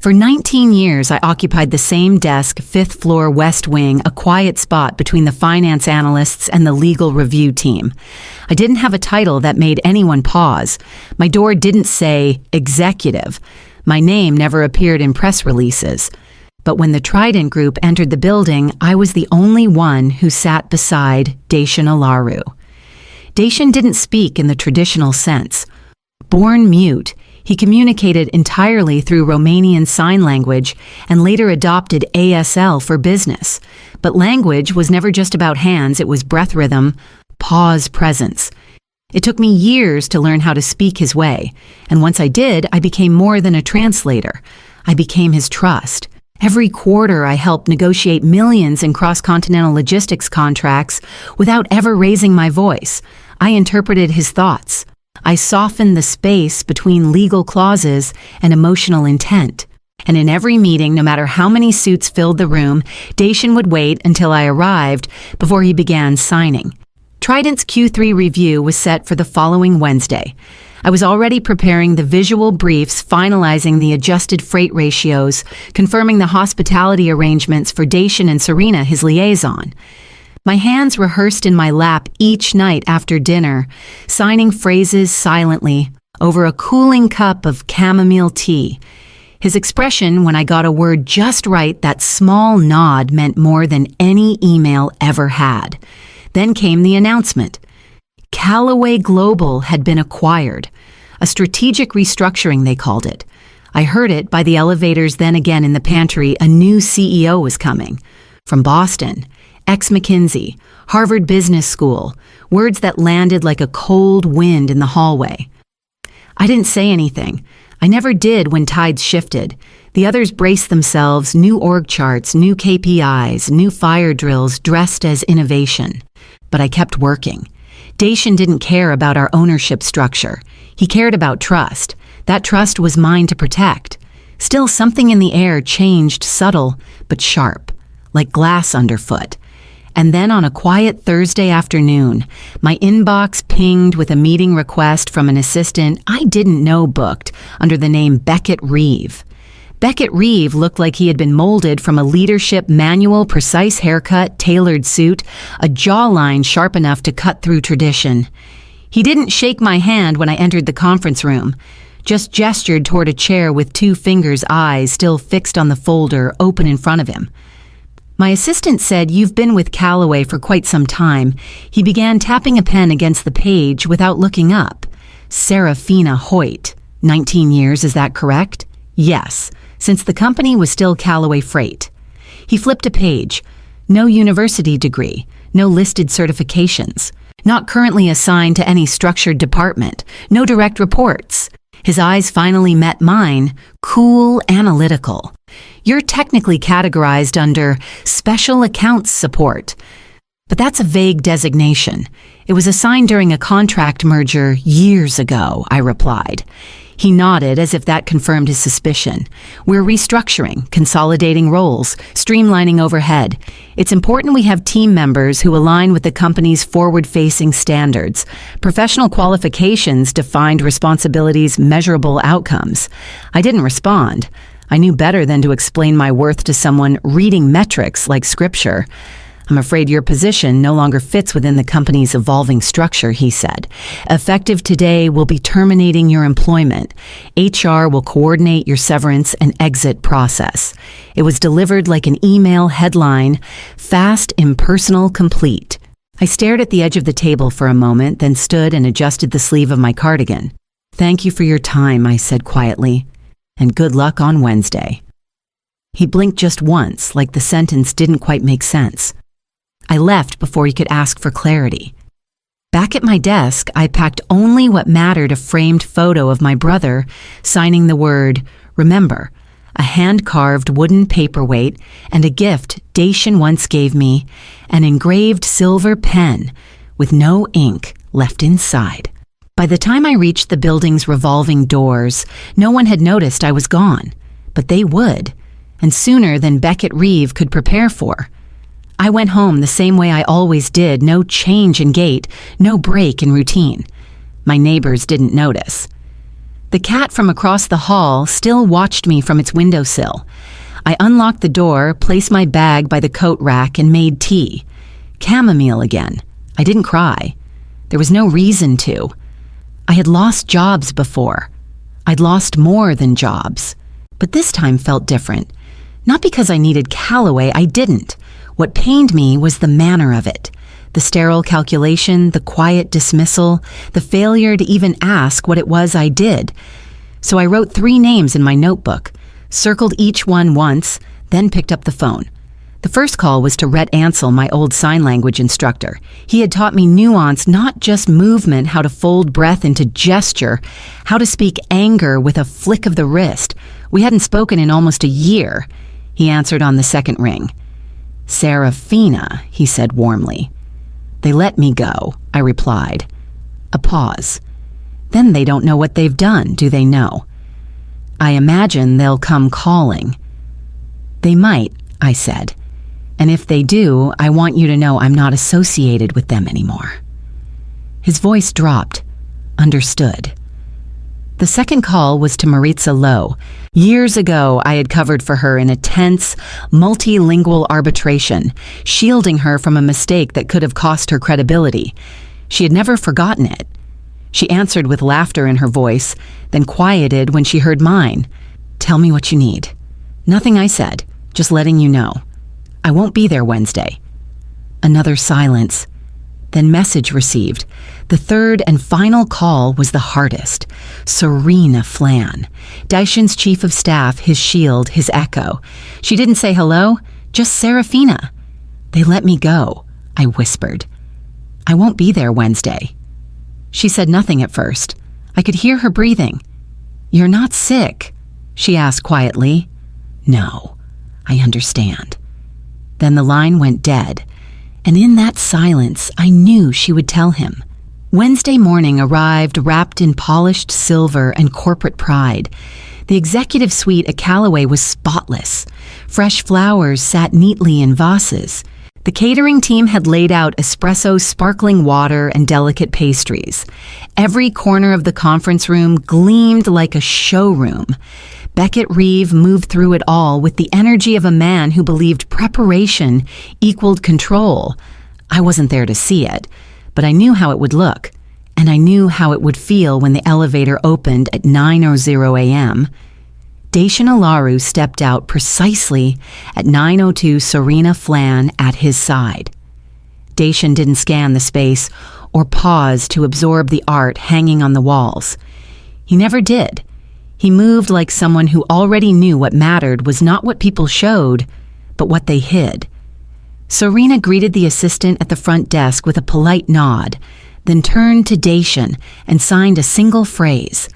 For 19 years, I occupied the same desk, fifth floor west wing, a quiet spot between the finance analysts and the legal review team. I didn't have a title that made anyone pause. My door didn't say executive. My name never appeared in press releases. But when the Trident Group entered the building, I was the only one who sat beside Dacian Alaru. Dacian didn't speak in the traditional sense. Born mute, he communicated entirely through Romanian Sign Language and later adopted ASL for business. But language was never just about hands, it was breath rhythm, pause presence. It took me years to learn how to speak his way, and once I did, I became more than a translator. I became his trust. Every quarter, I helped negotiate millions in cross-continental logistics contracts without ever raising my voice. I interpreted his thoughts. I softened the space between legal clauses and emotional intent. And in every meeting, no matter how many suits filled the room, Dacian would wait until I arrived before he began signing. Trident's Q3 review was set for the following Wednesday. I was already preparing the visual briefs, finalizing the adjusted freight ratios, confirming the hospitality arrangements for Dacian and Serena, his liaison. My hands rehearsed in my lap each night after dinner, signing phrases silently over a cooling cup of chamomile tea. His expression when I got a word just right, that small nod, meant more than any email ever had. Then came the announcement. Callaway Global had been acquired. A strategic restructuring, they called it. I heard it by the elevators, then again in the pantry. A new CEO was coming. From Boston, ex-McKinsey, Harvard Business School, words that landed like a cold wind in the hallway. I didn't say anything. I never did when tides shifted. The others braced themselves, new org charts, new KPIs, new fire drills dressed as innovation. But I kept working. Dacian didn't care about our ownership structure. He cared about trust. That trust was mine to protect. Still, something in the air changed, subtle but sharp, like glass underfoot. And then on a quiet Thursday afternoon, my inbox pinged with a meeting request from an assistant I didn't know booked under the name Beckett Reeve. Beckett Reeve looked like he had been molded from a leadership manual, precise haircut, tailored suit, a jawline sharp enough to cut through tradition. He didn't shake my hand when I entered the conference room, just gestured toward a chair with two fingers' eyes still fixed on the folder open in front of him. My assistant said, "You've been with Callaway for quite some time." He began tapping a pen against the page without looking up. Serafina Hoyt. 19 years, is that correct? Yes, since the company was still Callaway Freight. He flipped a page. No university degree, no listed certifications, not currently assigned to any structured department, no direct reports. His eyes finally met mine, cool, analytical. "You're technically categorized under special accounts support." But that's a vague designation. "It was assigned during a contract merger years ago," I replied. He nodded as if that confirmed his suspicion. "We're restructuring, consolidating roles, streamlining overhead. It's important we have team members who align with the company's forward-facing standards. Professional qualifications, defined responsibilities, measurable outcomes." I didn't respond. I knew better than to explain my worth to someone reading metrics like scripture. "I'm afraid your position no longer fits within the company's evolving structure," he said. "Effective today, we'll be terminating your employment. HR will coordinate your severance and exit process." It was delivered like an email headline, fast, impersonal, complete. I stared at the edge of the table for a moment, then stood and adjusted the sleeve of my cardigan. "Thank you for your time," I said quietly, "and good luck on Wednesday." He blinked just once, like the sentence didn't quite make sense. I left before he could ask for clarity. Back at my desk, I packed only what mattered: a framed photo of my brother signing the word "Remember," a hand-carved wooden paperweight, and a gift Dacian once gave me, an engraved silver pen with no ink left inside. By the time I reached the building's revolving doors, no one had noticed I was gone, but they would, and sooner than Beckett Reeve could prepare for. I went home the same way I always did, no change in gait, no break in routine. My neighbors didn't notice. The cat from across the hall still watched me from its windowsill. I unlocked the door, placed my bag by the coat rack, and made tea. Chamomile again. I didn't cry. There was no reason to. I had lost jobs before. I'd lost more than jobs. But this time felt different. Not because I needed Calloway, I didn't. What pained me was the manner of it. The sterile calculation, the quiet dismissal, the failure to even ask what it was I did. So I wrote 3 names in my notebook, circled each one once, then picked up the phone. The first call was to Rhett Ansell, my old sign language instructor. He had taught me nuance, not just movement, how to fold breath into gesture, how to speak anger with a flick of the wrist. We hadn't spoken in almost a year. He answered on the second ring. "Serafina," he said warmly. "They let me go," I replied. A pause. "Then they don't know what they've done, do they know?" "I imagine they'll come calling." "They might," I said. "And if they do, I want you to know I'm not associated with them anymore." His voice dropped. Understood. The second call was to Maritza Lowe. Years ago, I had covered for her in a tense, multilingual arbitration, shielding her from a mistake that could have cost her credibility. She had never forgotten it. She answered with laughter in her voice, then quieted when she heard mine. "Tell me what you need." "Nothing," I said, "just letting you know. I won't be there Wednesday." Another silence. Then message received. The third and final call was the hardest. Serena Flan, Daishin's chief of staff, his shield, his echo. She didn't say hello, just Serafina. "They let me go," I whispered. "I won't be there Wednesday." She said nothing at first. I could hear her breathing. "You're not sick?" she asked quietly. "No, I understand." Then the line went dead. And in that silence, I knew she would tell him. Wednesday morning arrived wrapped in polished silver and corporate pride. The executive suite at Calloway was spotless. Fresh flowers sat neatly in vases. The catering team had laid out espresso, sparkling water, and delicate pastries. Every corner of the conference room gleamed like a showroom. Beckett Reeve moved through it all with the energy of a man who believed preparation equaled control. I wasn't there to see it, but I knew how it would look, and I knew how it would feel when the elevator opened at 9:00 a.m. Daishin Alaru stepped out precisely at 9:02, Serena Flan at his side. Daishin didn't scan the space or pause to absorb the art hanging on the walls. He never did. He moved like someone who already knew what mattered was not what people showed, but what they hid. Serena greeted the assistant at the front desk with a polite nod, then turned to Daishin and signed a single phrase.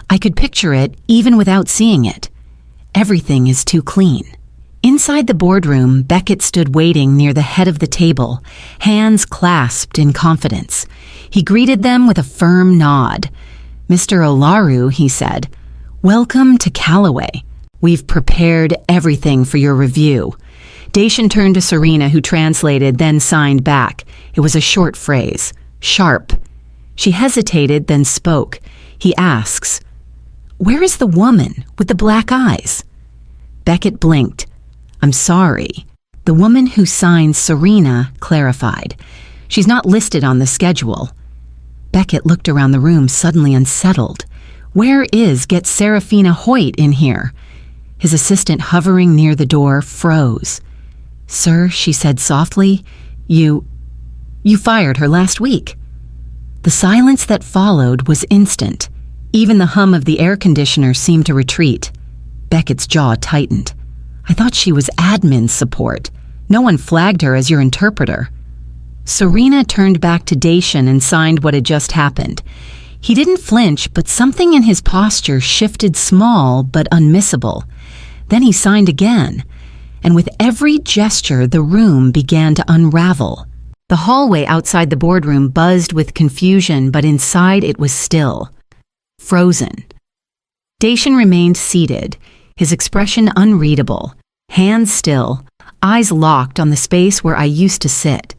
I could picture it even without seeing it. "Everything is too clean." Inside the boardroom, Beckett stood waiting near the head of the table, hands clasped in confidence. He greeted them with a firm nod. "Mr. Olaru," he said, "welcome to Calloway. We've prepared everything for your review." Daishin turned to Serena, who translated, then signed back. It was a short phrase. Sharp. She hesitated, then spoke. He asks, "Where is the woman with the black eyes?" Beckett blinked. "I'm sorry." The woman who signed Serena clarified. "She's not listed on the schedule." Beckett looked around the room, suddenly unsettled. Where is Get Serafina Hoyt in here? His assistant, hovering near the door, froze. "Sir," she said softly, You fired her last week." The silence that followed was instant. Even the hum of the air conditioner seemed to retreat. Beckett's jaw tightened. "I thought she was admin support. No one flagged her as your interpreter." Serena turned back to Daishin and signed what had just happened. He didn't flinch, but something in his posture shifted, small but unmissable. Then he signed again, and with every gesture the room began to unravel. The hallway outside the boardroom buzzed with confusion, but inside it was still. Frozen. Daishin remained seated, his expression unreadable, hands still, eyes locked on the space where I used to sit.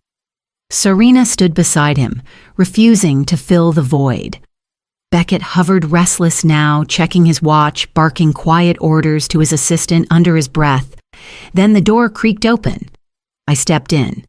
Serena stood beside him, refusing to fill the void. Beckett hovered restless now, checking his watch, barking quiet orders to his assistant under his breath. Then the door creaked open. I stepped in.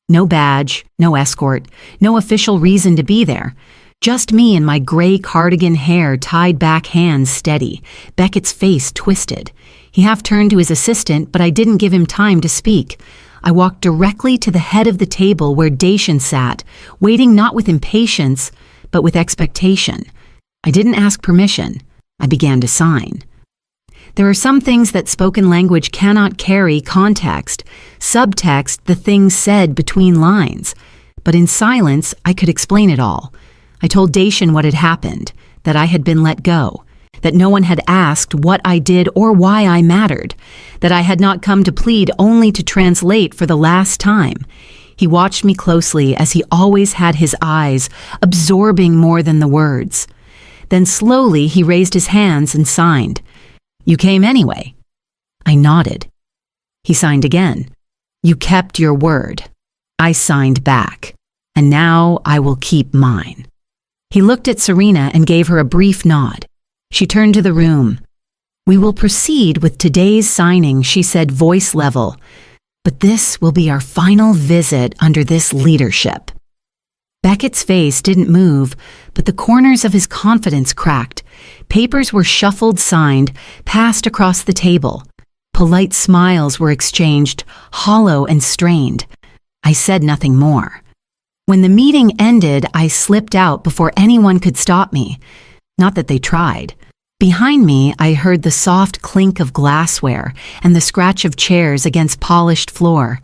No badge, no escort, no official reason to be there. Just me and my gray cardigan hair tied back, hands steady, Beckett's face twisted. He half turned to his assistant, but I didn't give him time to speak. I walked directly to the head of the table where Dacian sat, waiting not with impatience, but with expectation. I didn't ask permission. I began to sign. There are some things that spoken language cannot carry context, subtext, the things said between lines. But in silence, I could explain it all. I told Dacian what had happened, that I had been let go, that no one had asked what I did or why I mattered, that I had not come to plead only to translate for the last time. He watched me closely as he always had his eyes, absorbing more than the words. Then slowly he raised his hands and signed. You came anyway. I nodded. He signed again. You kept your word. I signed back. And now I will keep mine. He looked at Serena and gave her a brief nod. She turned to the room. We will proceed with today's signing, she said, voice level. But this will be our final visit under this leadership. Beckett's face didn't move, but the corners of his confidence cracked. Papers were shuffled, signed, passed across the table. Polite smiles were exchanged, hollow and strained. I said nothing more. When the meeting ended, I slipped out before anyone could stop me. Not that they tried. Behind me, I heard the soft clink of glassware and the scratch of chairs against polished floor.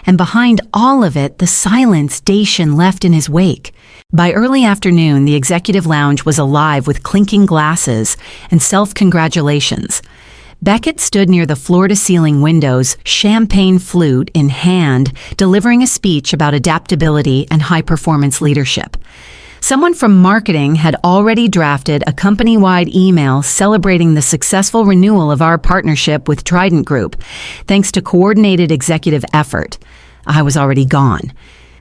And behind all of it, the silence Dacian left in his wake. By early afternoon, the executive lounge was alive with clinking glasses and self-congratulations. Beckett stood near the floor-to-ceiling windows, champagne flute in hand, delivering a speech about adaptability and high-performance leadership. Someone from marketing had already drafted a company-wide email celebrating the successful renewal of our partnership with Trident Group, thanks to coordinated executive effort. I was already gone.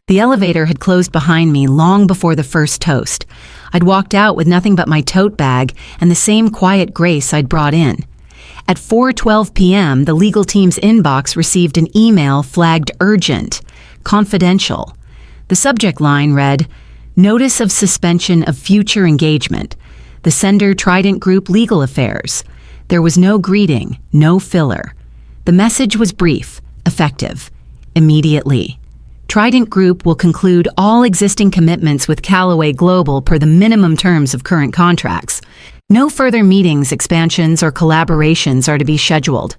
The elevator had closed behind me long before the first toast. I'd walked out with nothing but my tote bag and the same quiet grace I'd brought in. At 4:12 p.m., the legal team's inbox received an email flagged urgent, confidential. The subject line read, Notice of suspension of future engagement. The sender Trident Group Legal Affairs. There was no greeting, no filler. The message was brief, effective. Immediately. Trident Group will conclude all existing commitments with Callaway Global per the minimum terms of current contracts. No further meetings, expansions, or collaborations are to be scheduled.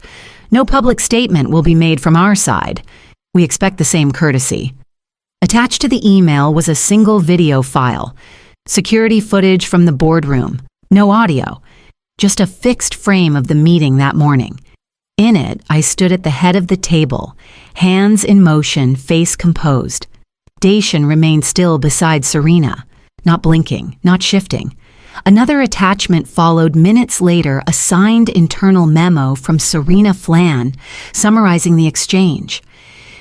No public statement will be made from our side. We expect the same courtesy. Attached to the email was a single video file. Security footage from the boardroom. No audio. Just a fixed frame of the meeting that morning. In it, I stood at the head of the table, hands in motion, face composed. Dacian remained still beside Serena, not blinking, not shifting. Another attachment followed minutes later, a signed internal memo from Serena Flan, summarizing the exchange.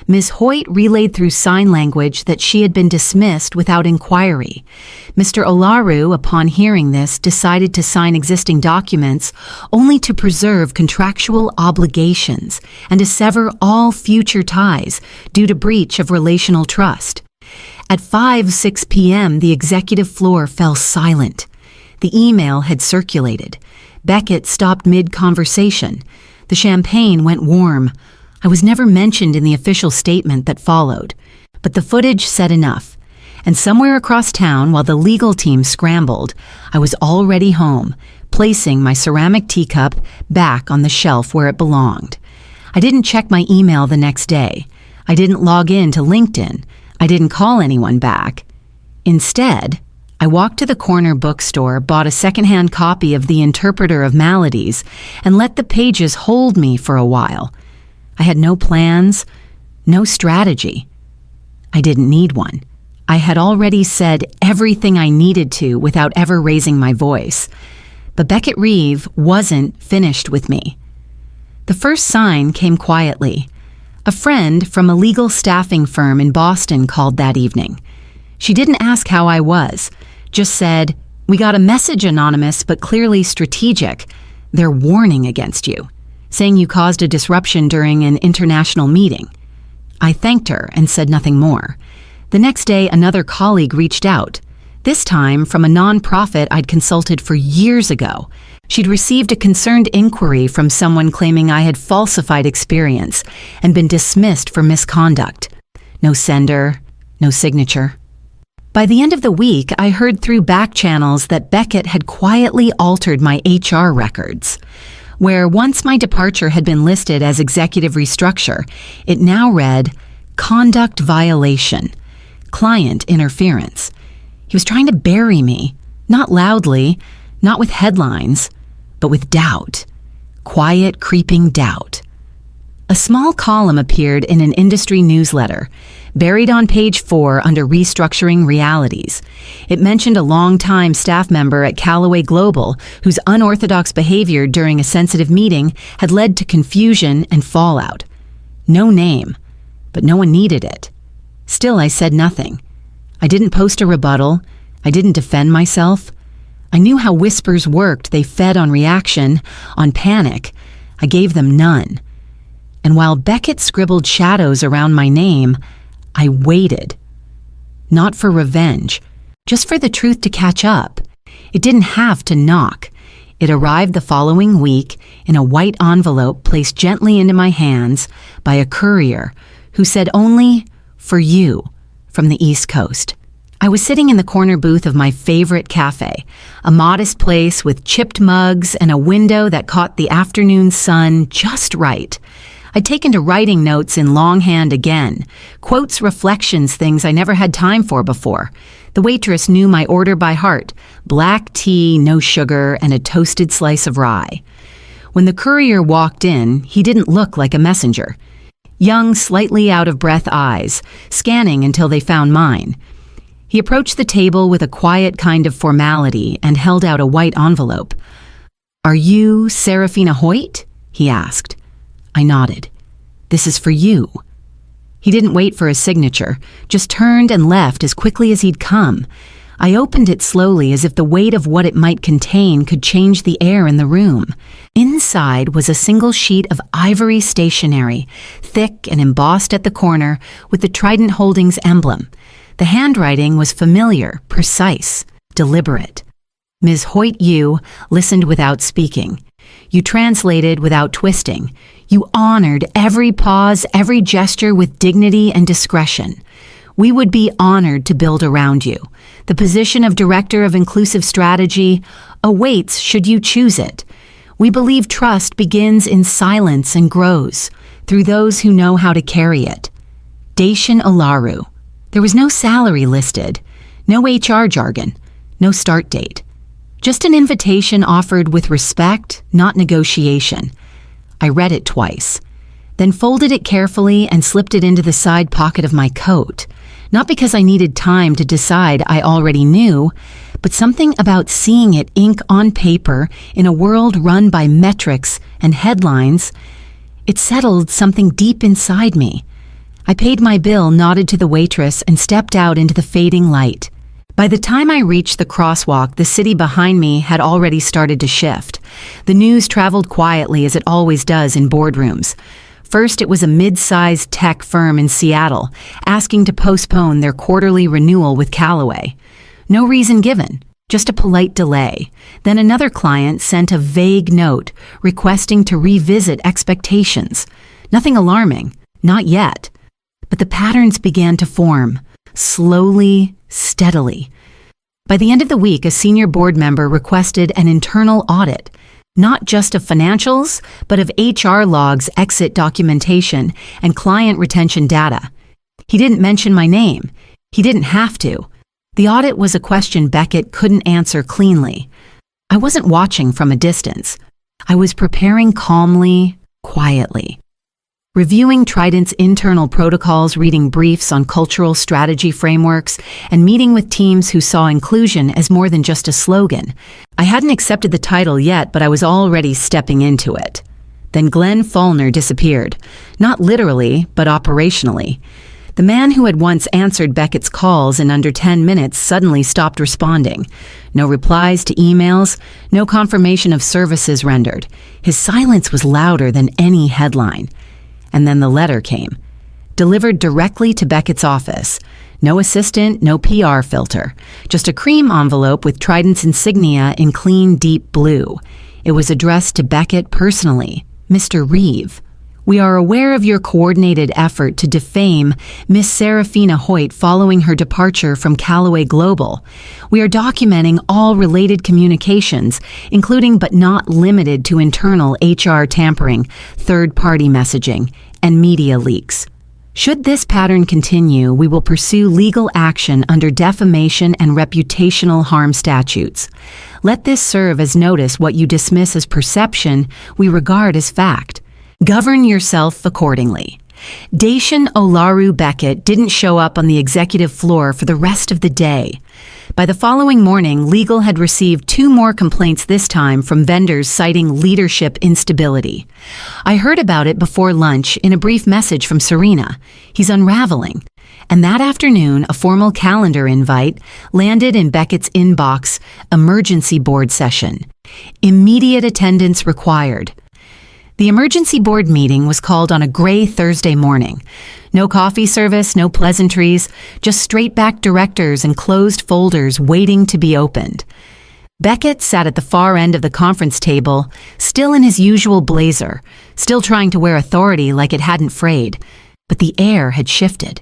Ms. Hoyt relayed through sign language that she had been dismissed without inquiry. Mr. Olaru, upon hearing this, decided to sign existing documents only to preserve contractual obligations and to sever all future ties due to breach of relational trust. At 5:06 p.m., the executive floor fell silent. The email had circulated. Beckett stopped mid-conversation. The champagne went warm. I was never mentioned in the official statement that followed, but the footage said enough. And somewhere across town, while the legal team scrambled, I was already home, placing my ceramic teacup back on the shelf where it belonged. I didn't check my email the next day. I didn't log in to LinkedIn. I didn't call anyone back. Instead, I walked to the corner bookstore, bought a secondhand copy of The Interpreter of Maladies, and let the pages hold me for a while. I had no plans, no strategy. I didn't need one. I had already said everything I needed to without ever raising my voice. But Beckett Reeve wasn't finished with me. The first sign came quietly. A friend from a legal staffing firm in Boston called that evening. She didn't ask how I was, just said, "We got a message, Anonymous, but clearly strategic. They're warning against you, saying you caused a disruption during an international meeting." I thanked her and said nothing more. The next day, another colleague reached out, this time from a nonprofit I'd consulted for years ago. She'd received a concerned inquiry from someone claiming I had falsified experience and been dismissed for misconduct. No sender, no signature. By the end of the week, I heard through back channels that Beckett had quietly altered my HR records, where once my departure had been listed as executive restructure, it now read conduct violation, client interference. He was trying to bury me, not loudly, not with headlines, but with doubt, quiet, creeping doubt. A small column appeared in an industry newsletter, buried on page 4 under Restructuring Realities. It mentioned a longtime staff member at Callaway Global whose unorthodox behavior during a sensitive meeting had led to confusion and fallout. No name, but no one needed it. Still, I said nothing. I didn't post a rebuttal. I didn't defend myself. I knew how whispers worked. They fed on reaction, on panic. I gave them none. And while Beckett scribbled shadows around my name, I waited. Not for revenge, just for the truth to catch up. It didn't have to knock. It arrived the following week in a white envelope placed gently into my hands by a courier who said only, "For you," from the East Coast. I was sitting in the corner booth of my favorite cafe, a modest place with chipped mugs and a window that caught the afternoon sun just right. I'd taken to writing notes in longhand again, quotes, reflections, things I never had time for before. The waitress knew my order by heart: black tea, no sugar, and a toasted slice of rye. When the courier walked in, he didn't look like a messenger. Young, slightly out-of-breath eyes, scanning until they found mine. He approached the table with a quiet kind of formality and held out a white envelope. "Are you Serafina Hoyt?" he asked. I nodded. "This is for you." He didn't wait for a signature, just turned and left as quickly as he'd come. I opened it slowly as if the weight of what it might contain could change the air in the room. Inside was a single sheet of ivory stationery, thick and embossed at the corner with the Trident Holdings emblem. The handwriting was familiar, precise, deliberate. Ms. Hoyt, you listened without speaking. You translated without twisting. You honored every pause, every gesture with dignity and discretion. We would be honored to build around you. The position of Director of Inclusive Strategy awaits should you choose it. We believe trust begins in silence and grows through those who know how to carry it. Dacian Olaru. There was no salary listed, no HR jargon, no start date. Just an invitation offered with respect, not negotiation. I read it twice, then folded it carefully and slipped it into the side pocket of my coat. Not because I needed time to decide I already knew, but something about seeing it ink on paper in a world run by metrics and headlines. It settled something deep inside me. I paid my bill, nodded to the waitress, and stepped out into the fading light. By the time I reached the crosswalk, the city behind me had already started to shift. The news traveled quietly as it always does in boardrooms. First, it was a mid-sized tech firm in Seattle asking to postpone their quarterly renewal with Callaway. No reason given, just a polite delay. Then another client sent a vague note requesting to revisit expectations. Nothing alarming, not yet. But the patterns began to form, slowly, steadily. By the end of the week, a senior board member requested an internal audit, not just of financials, but of HR logs, exit documentation, and client retention data. He didn't mention my name. He didn't have to. The audit was a question Beckett couldn't answer cleanly. I wasn't watching from a distance. I was preparing calmly, quietly. Reviewing Trident's internal protocols, reading briefs on cultural strategy frameworks, and meeting with teams who saw inclusion as more than just a slogan. I hadn't accepted the title yet, but I was already stepping into it. Then Glenn Faulner disappeared. Not literally, but operationally. The man who had once answered Beckett's calls in under 10 minutes suddenly stopped responding. No replies to emails, no confirmation of services rendered. His silence was louder than any headline. And then the letter came, delivered directly to Beckett's office. No assistant, no PR filter, just a cream envelope with Trident's insignia in clean, deep blue. It was addressed to Beckett personally, Mr. Reeve. We are aware of your coordinated effort to defame Miss Serafina Hoyt following her departure from Callaway Global. We are documenting all related communications, including but not limited to internal HR tampering, third-party messaging, and media leaks. Should this pattern continue, we will pursue legal action under defamation and reputational harm statutes. Let this serve as notice what you dismiss as perception we regard as fact. Govern yourself accordingly. Dacian Olaru Beckett didn't show up on the executive floor for the rest of the day. By the following morning, legal had received 2 more complaints, this time from vendors citing leadership instability. I heard about it before lunch in a brief message from Serena. He's unraveling. And that afternoon, a formal calendar invite landed in Beckett's inbox, emergency board session. Immediate attendance required. The emergency board meeting was called on a gray Thursday morning. No coffee service, no pleasantries, just straight-back directors and closed folders waiting to be opened. Beckett sat at the far end of the conference table, still in his usual blazer, still trying to wear authority like it hadn't frayed. But the air had shifted.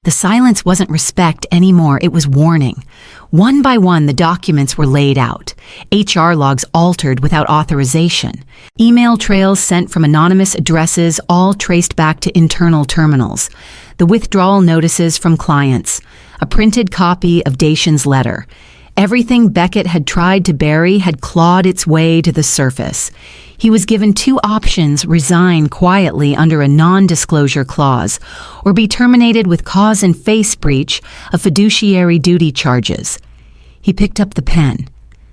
The silence wasn't respect anymore, it was warning. One by one, the documents were laid out. HR logs altered without authorization. Email trails sent from anonymous addresses, all traced back to internal terminals. The withdrawal notices from clients. A printed copy of Dacian's letter. Everything Beckett had tried to bury had clawed its way to the surface. He was given 2 options: resign quietly under a non-disclosure clause, or be terminated with cause and face breach of fiduciary duty charges. He picked up the pen.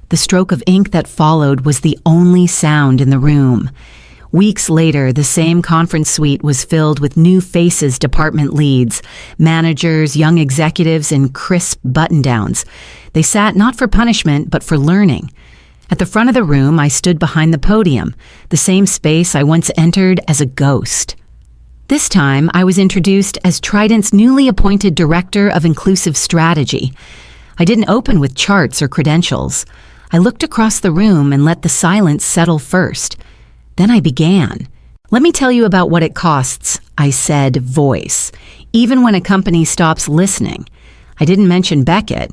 The stroke of ink that followed was the only sound in the room. Weeks later, the same conference suite was filled with new faces, department leads, managers, young executives in crisp button-downs. They sat not for punishment, but for learning. At the front of the room, I stood behind the podium, the same space I once entered as a ghost. This time, I was introduced as Trident's newly appointed Director of Inclusive Strategy. I didn't open with charts or credentials. I looked across the room and let the silence settle first. Then I began. Let me tell you about what it costs, I said, voice, even when a company stops listening. I didn't mention Beckett.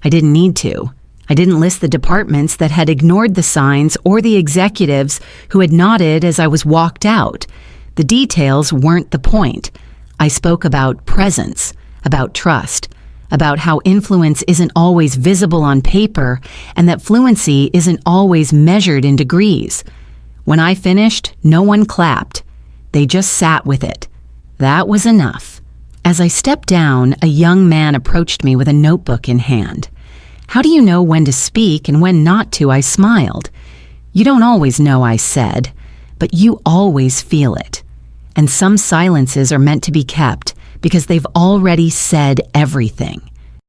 I didn't need to. I didn't list the departments that had ignored the signs or the executives who had nodded as I was walked out. The details weren't the point. I spoke about presence, about trust, about how influence isn't always visible on paper and that fluency isn't always measured in degrees. When I finished, no one clapped. They just sat with it. That was enough. As I stepped down, a young man approached me with a notebook in hand. How do you know when to speak and when not to? I smiled. You don't always know, I said, but you always feel it. And some silences are meant to be kept because they've already said everything.